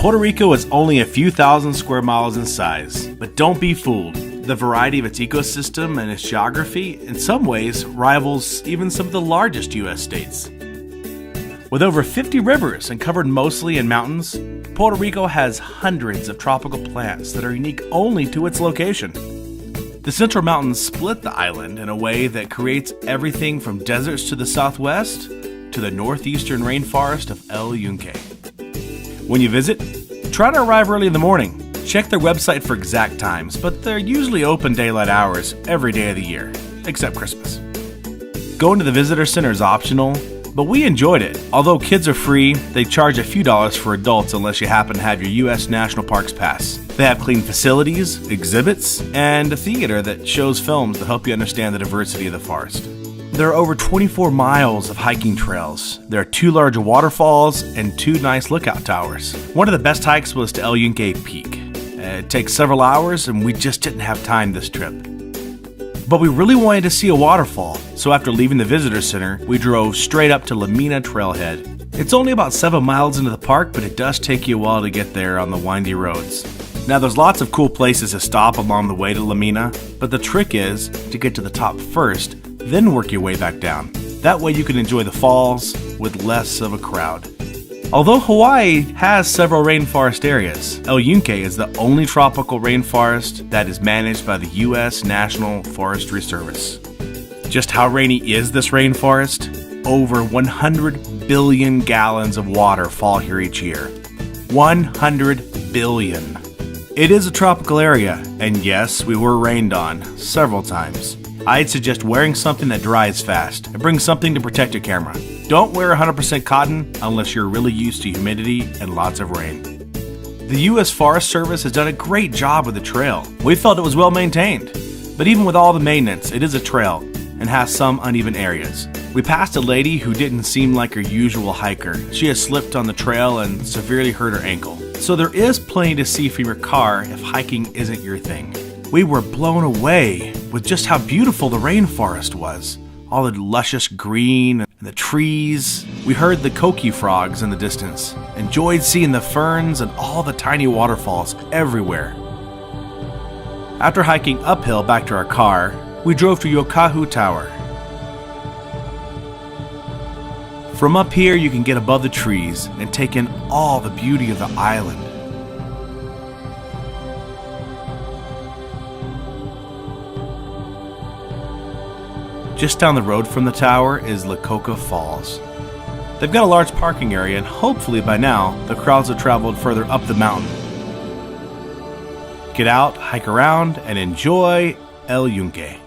Puerto Rico is only a few thousand square miles in size, but don't be fooled. The variety of its ecosystem and its geography in some ways rivals even some of the largest U.S. states. With over 50 rivers and covered mostly in mountains, Puerto Rico has hundreds of tropical plants that are unique only to its location. The Central Mountains split the island in a way that creates everything from deserts to the southwest to the northeastern rainforest of El Yunque. When you visit, try to arrive early in the morning. Check their website for exact times, but they're usually open daylight hours every day of the year, except Christmas. Going to the visitor center is optional, but we enjoyed it. Although kids are free, they charge a few dollars for adults unless you happen to have your U.S. National Parks pass. They have clean facilities, exhibits, and a theater that shows films to help you understand the diversity of the forest. There are over 24 miles of hiking trails. There are 2 large waterfalls and 2 nice lookout towers. One of the best hikes was to El Yunque Peak. It takes several hours and we just didn't have time this trip. But we really wanted to see a waterfall, so after leaving the visitor center, we drove straight up to La Mina Trailhead. It's only about 7 miles into the park, but it does take you a while to get there on the windy roads. Now there's lots of cool places to stop along the way to La Mina, but the trick is to get to the top first, then work your way back down. That way you can enjoy the falls with less of a crowd. Although Hawaii has several rainforest areas, El Yunque is the only tropical rainforest that is managed by the U.S. National Forestry Service. Just how rainy is this rainforest? Over 100 billion gallons of water fall here each year. 100 billion. It is a tropical area, and yes, we were rained on several times. I'd suggest wearing something that dries fast and bring something to protect your camera. Don't wear 100% cotton unless you're really used to humidity and lots of rain. The U.S. Forest Service has done a great job with the trail. We felt it was well maintained. But even with all the maintenance, it is a trail and has some uneven areas. We passed a lady who didn't seem like her usual hiker. She has slipped on the trail and severely hurt her ankle. So there is plenty to see from your car if hiking isn't your thing. We were blown away with just how beautiful the rainforest was. All the luscious green and the trees. We heard the coqui frogs in the distance, enjoyed seeing the ferns and all the tiny waterfalls everywhere. After hiking uphill back to our car, we drove to Yokahu Tower. From up here you can get above the trees and take in all the beauty of the island. Just down the road from the tower is La Coca Falls. They've got a large parking area and hopefully by now the crowds have traveled further up the mountain. Get out, hike around, and enjoy El Yunque.